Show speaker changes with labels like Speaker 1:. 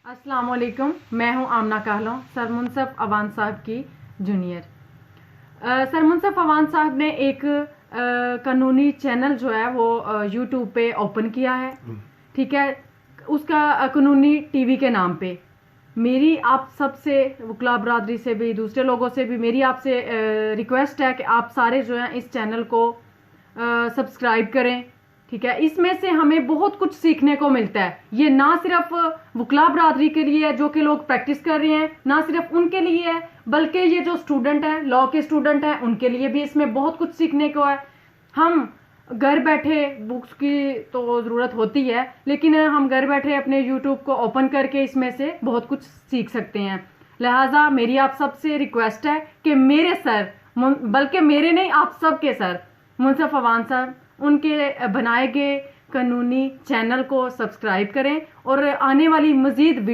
Speaker 1: अस्सलाम वालेकुम, मैं हूं आमना काहलों, सर मुनसफ अवान साहब की जूनियर। सर मुनसफ अवान साहब ने एक कानूनी चैनल जो है वो यूट्यूब पे ओपन किया है, ठीक है, उसका कानूनी टीवी के नाम पे। मेरी आप सबसे, वकला बरादरी से भी, दूसरे लोगों से भी मेरी आपसे रिक्वेस्ट है कि आप सारे जो हैं इस चैनल को सब्सक्राइब करें, ठीक है। इसमें से हमें बहुत कुछ सीखने को मिलता है। ये ना सिर्फ वकला बरादरी के लिए है जो कि लोग प्रैक्टिस कर रहे हैं, ना सिर्फ उनके लिए है, बल्कि ये जो स्टूडेंट हैं, लॉ के स्टूडेंट हैं, उनके लिए भी इसमें बहुत कुछ सीखने को है। हम घर बैठे, बुक्स की तो ज़रूरत होती है, लेकिन हम घर बैठे अपने यूट्यूब को ओपन करके इसमें से बहुत कुछ सीख सकते हैं। लिहाजा मेरी आप सबसे रिक्वेस्ट है कि मेरे सर, बल्कि मेरे नहीं, आप सबके सर मुनसफ अवान साहब, उनके बनाए गए कानूनी चैनल को सब्सक्राइब करें और आने वाली मज़ीद